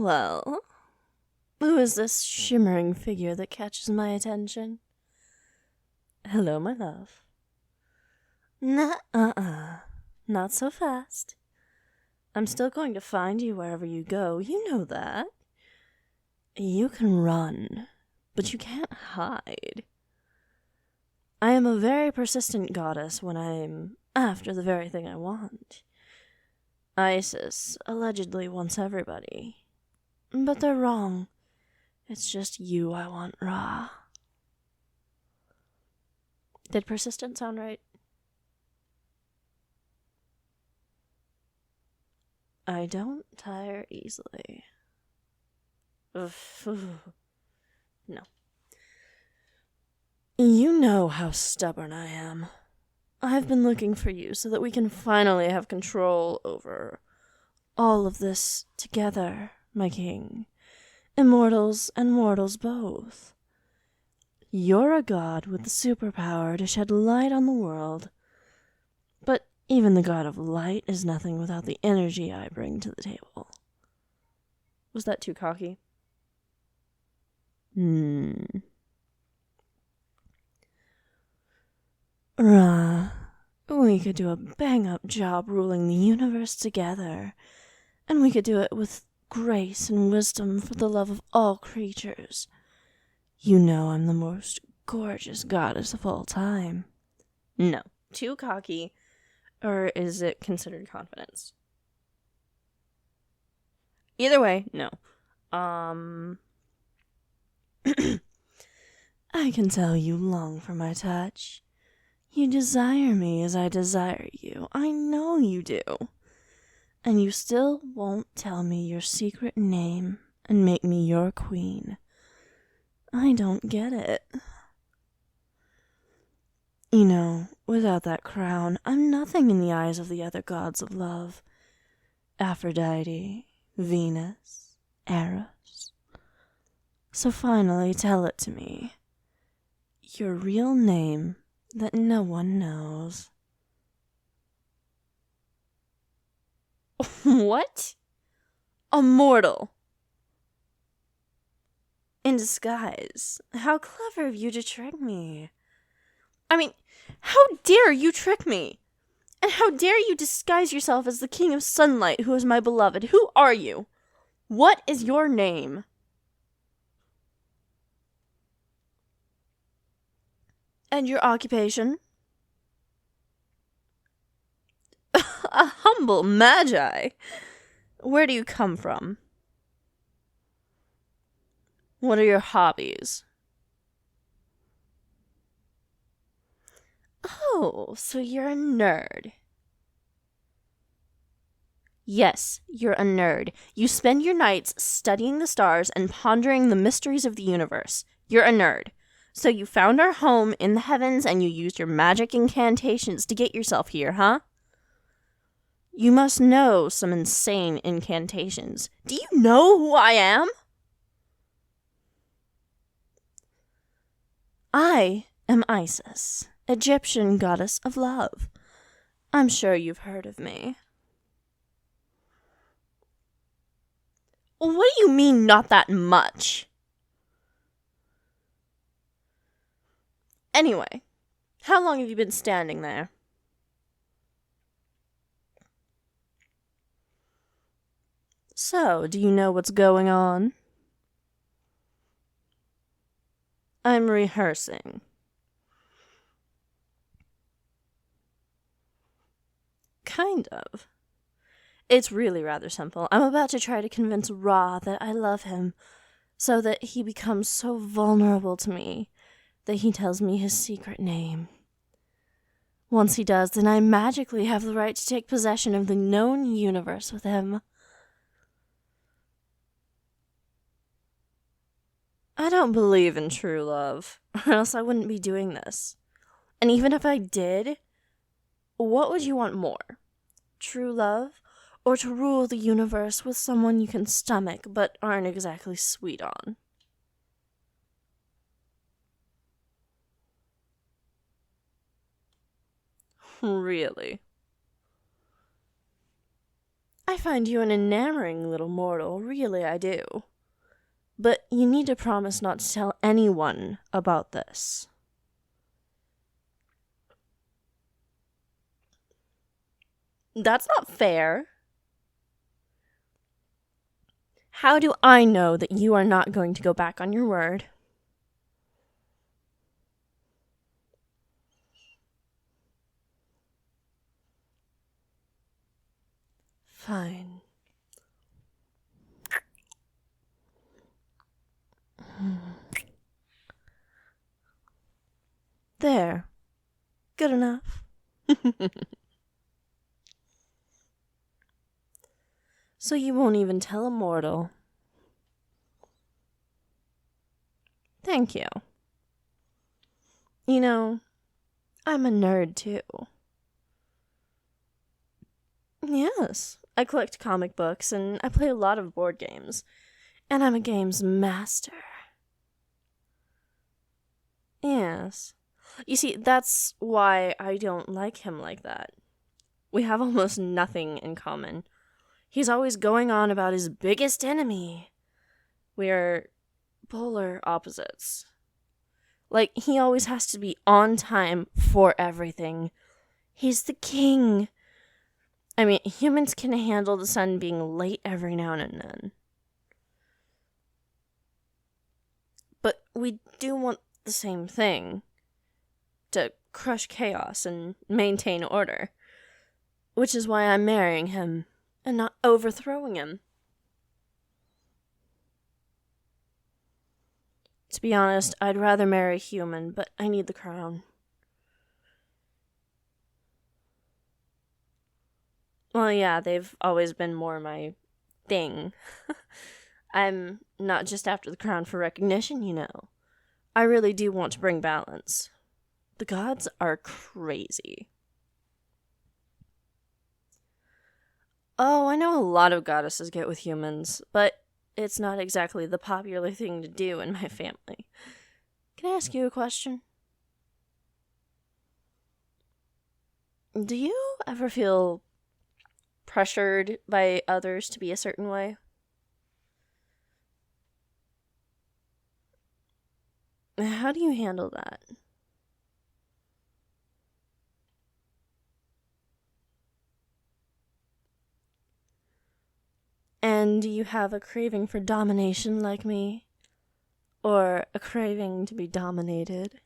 Well, who is this shimmering figure that catches my attention? Hello, my love. Not so fast. I'm still going to find you wherever you go, you know that. You can run, but you can't hide. I am a very persistent goddess when I'm after the very thing I want. Isis allegedly wants everybody, but they're wrong. It's just you I want, Ra. Did persistent sound right? I don't tire easily. No. You know how stubborn I am. I've been looking for you so that we can finally have control over all of this together, my king. Immortals and mortals both. You're a god with the superpower to shed light on the world. But even the god of light is nothing without the energy I bring to the table. Was that too cocky? Ra, we could do a bang-up job ruling the universe together, and we could do it with grace and wisdom for the love of all creatures. You know I'm the most gorgeous goddess of all time. No, too cocky, or is it considered confidence? Either way, no. I can tell you long for my touch. You desire me as I desire you. I know you do. And you still won't tell me your secret name and make me your queen. I don't get it. You know, without that crown, I'm nothing in the eyes of the other gods of love. Aphrodite, Venus, Eros. So finally tell it to me. Your real name that no one knows. What? A mortal. In disguise. How clever of you to trick me. I mean, how dare you trick me? And how dare you disguise yourself as the king of sunlight who is my beloved? Who are you? What is your name? And your occupation? A humble Magi. Where do you come from? What are your hobbies? Oh, so you're a nerd. Yes, you're a nerd. You spend your nights studying the stars and pondering the mysteries of the universe. You're a nerd. So you found our home in the heavens and you used your magic incantations to get yourself here, huh? You must know some insane incantations. Do you know who I am? I am Isis, Egyptian goddess of love. I'm sure you've heard of me. What do you mean, not that much? Anyway, how long have you been standing there? So, do you know what's going on? I'm rehearsing. Kind of. It's really rather simple. I'm about to try to convince Ra that I love him, so that he becomes so vulnerable to me that he tells me his secret name. Once he does, then I magically have the right to take possession of the known universe with him. I don't believe in true love, or else I wouldn't be doing this. And even if I did, what would you want more? True love, or to rule the universe with someone you can stomach but aren't exactly sweet on? Really? I find you an enamoring little mortal, really I do. But you need to promise not to tell anyone about this. That's not fair. How do I know that you are not going to go back on your word? Fine. There. Good enough. So you won't even tell a mortal. Thank you. You know, I'm a nerd too. Yes, I collect comic books and I play a lot of board games. And I'm a games master. Yes. You see, that's why I don't like him like that. We have almost nothing in common. He's always going on about his biggest enemy. We are polar opposites. Like, he always has to be on time for everything. He's the king. I mean, humans can handle the sun being late every now and then. But we do want the same thing. To crush chaos and maintain order. Which is why I'm marrying him. And not overthrowing him. To be honest, I'd rather marry a human, but I need the crown. Well, yeah, they've always been more my thing. I'm not just after the crown for recognition, you know. I really do want to bring balance. The gods are crazy. Oh, I know a lot of goddesses get with humans, but it's not exactly the popular thing to do in my family. Can I ask you a question? Do you ever feel pressured by others to be a certain way? How do you handle that? And do you have a craving for domination like me? Or a craving to be dominated?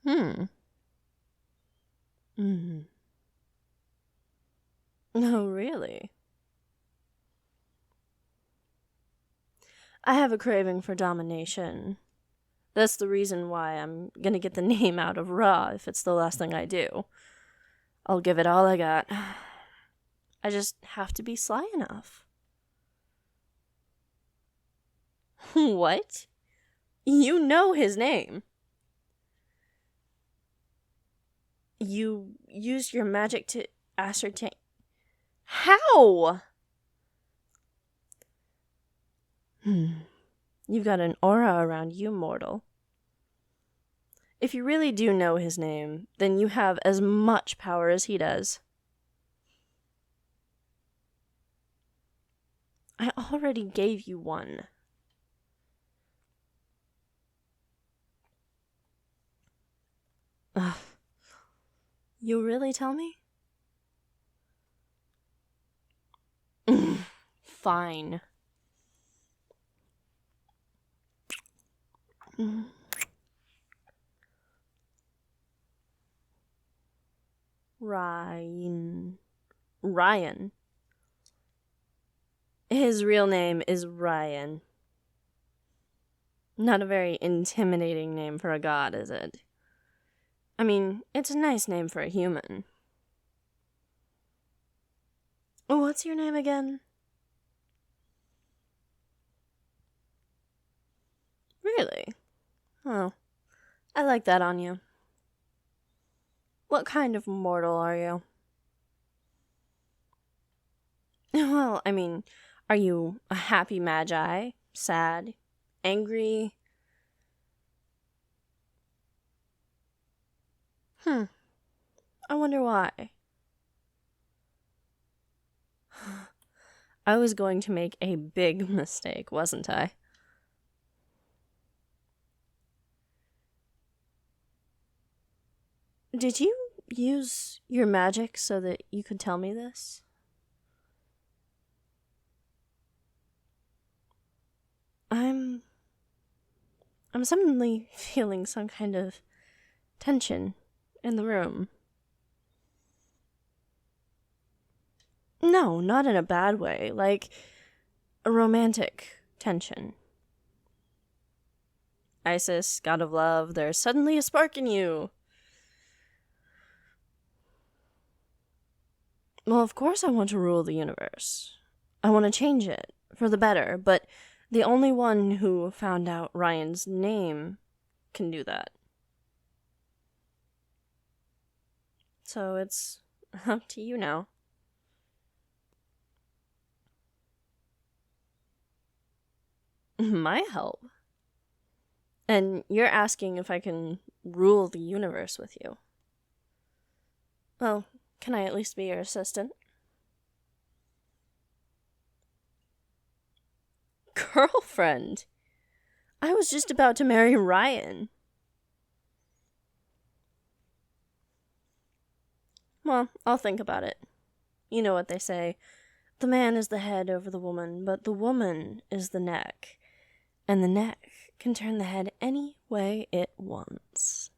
Oh, really? I have a craving for domination. That's the reason why I'm gonna get the name out of Ra if it's the last thing I do. I'll give it all I got. I just have to be sly enough. What? You know his name. You used your magic to ascertain. How? You've got an aura around you, mortal. If you really do know his name, then you have as much power as he does. I already gave you one. Ugh. You'll really tell me? Fine. Ryan. His real name is Ryan. Not a very intimidating name for a god, is it? I mean, it's a nice name for a human. What's your name again? Really? Oh, I like that on you. What kind of mortal are you? Well, I mean, are you a happy magi? Sad? Angry? I wonder why. I was going to make a big mistake, wasn't I? Did you use your magic so that you could tell me this? I'm suddenly feeling some kind of tension in the room. No, not in a bad way, like a romantic tension. Isis, god of love, there's suddenly a spark in you. Well, of course I want to rule the universe. I want to change it for the better, but the only one who found out Ryan's name can do that. So it's up to you now. My help? And you're asking if I can rule the universe with you. Well, can I at least be your assistant? Girlfriend? I was just about to marry Ryan. Well, I'll think about it. You know what they say. The man is the head over the woman, but the woman is the neck. And the neck can turn the head any way it wants.